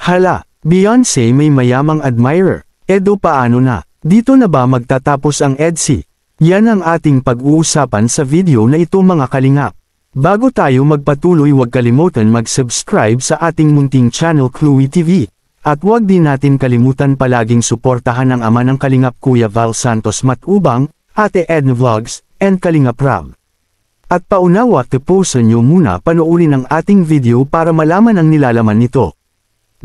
Hala, Beyonce may mayamang admirer. Edo paano na? Dito na ba magtatapos ang EDC? Yan ang ating pag-uusapan sa video na ito mga kalingap. Bago tayo magpatuloy huwag kalimutan mag-subscribe sa ating munting channel Chloe TV. At huwag din natin kalimutan palaging suportahan ang ama ng Kalingap Kuya Val Santos Matubang, Ate Edna Vlogs, and Kalingap Rab. At paunawa tapusin nyo muna panoorin ang ating video para malaman ang nilalaman nito.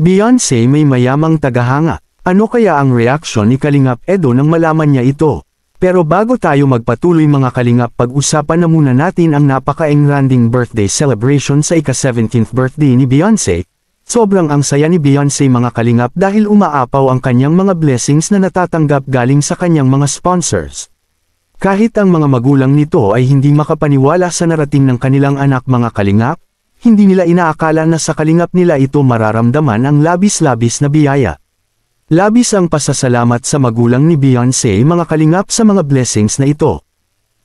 Beyonce may mayamang tagahanga. Ano kaya ang reaksyon ni Kalingap Edo nang malaman niya ito? Pero bago tayo magpatuloy mga kalingap pag-usapan na muna natin ang napaka-engranding birthday celebration sa ika-17th birthday ni Beyonce. Sobrang ang saya ni Beyonce mga kalingap dahil umaapaw ang kanyang mga blessings na natatanggap galing sa kanyang mga sponsors. Kahit ang mga magulang nito ay hindi makapaniwala sa narating ng kanilang anak mga kalingap, hindi nila inaakala na sa kalingap nila ito mararamdaman ang labis-labis na biyaya. Labis ang pasasalamat sa magulang ni Beyonce mga kalingap sa mga blessings na ito.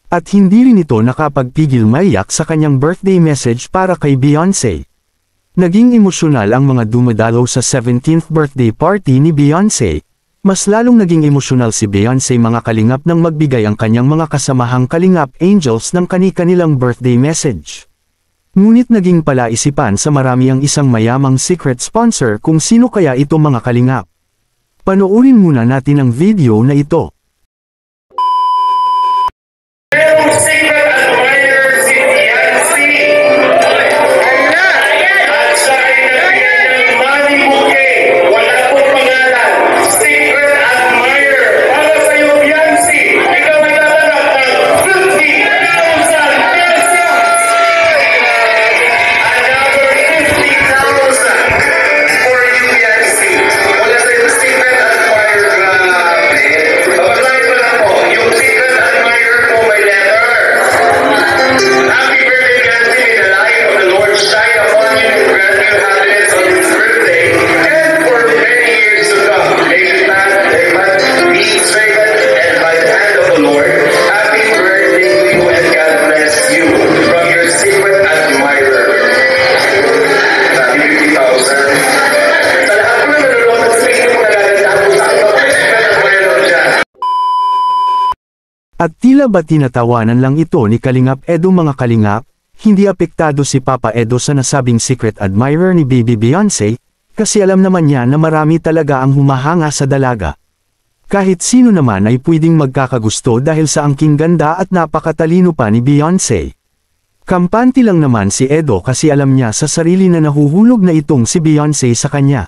At hindi rin ito nakapagpigil maiyak sa kanyang birthday message para kay Beyonce. Naging emosyonal ang mga dumadalaw sa 17th birthday party ni Beyonce. Mas lalong naging emosyonal si Beyonce mga kalingap nang magbigay ang kanyang mga kasamahang kalingap angels ng kani-kanilang birthday message. Ngunit naging palaisipan sa marami ang isang mayamang secret sponsor kung sino kaya ito mga kalingap. Panoorin muna natin ang video na ito. At tila ba tinatawanan lang ito ni Kalingap Edo mga kalingap, hindi apektado si Papa Edo sa nasabing secret admirer ni Baby Beyonce, kasi alam naman niya na marami talaga ang humahanga sa dalaga. Kahit sino naman ay pwedeng magkakagusto dahil sa angking ganda at napakatalino pa ni Beyonce. Kampante lang naman si Edo kasi alam niya sa sarili na nahuhulog na itong si Beyonce sa kanya.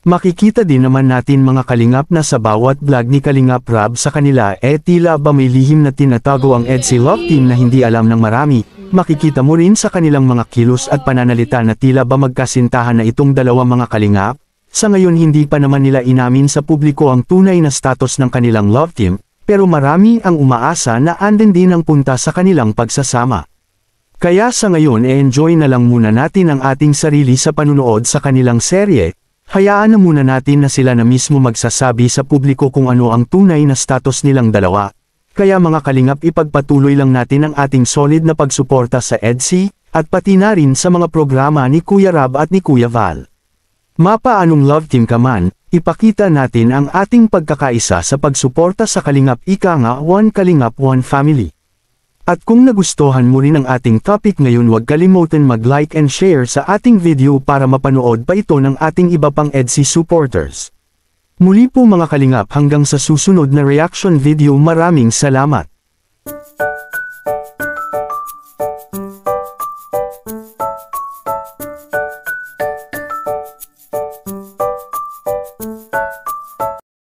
Makikita din naman natin mga kalingap na sa bawat vlog ni Kalingap Rab sa kanila tila ba may lihim na tinatago ang EDC Love Team na hindi alam ng marami. Makikita mo rin sa kanilang mga kilos at pananalita na tila ba magkasintahan na itong dalawang mga kalingap. Sa ngayon hindi pa naman nila inamin sa publiko ang tunay na status ng kanilang love team, pero marami ang umaasa na andin din ang punta sa kanilang pagsasama. Kaya sa ngayon enjoy na lang muna natin ang ating sarili sa panunood sa kanilang serye. Hayaan na muna natin na sila na mismo magsasabi sa publiko kung ano ang tunay na status nilang dalawa. Kaya mga kalingap ipagpatuloy lang natin ang ating solid na pagsuporta sa EDC, at pati na rin sa mga programa ni Kuya Rab at ni Kuya Val. Mapaanong love team ka man, ipakita natin ang ating pagkakaisa sa pagsuporta sa Kalingap Ika nga One Kalingap One Family. At kung nagustuhan mo rin ang ating topic ngayon huwag kalimutan mag-like and share sa ating video para mapanood pa ito ng ating iba pang EDC supporters. Muli po mga kalingap hanggang sa susunod na reaction video maraming salamat.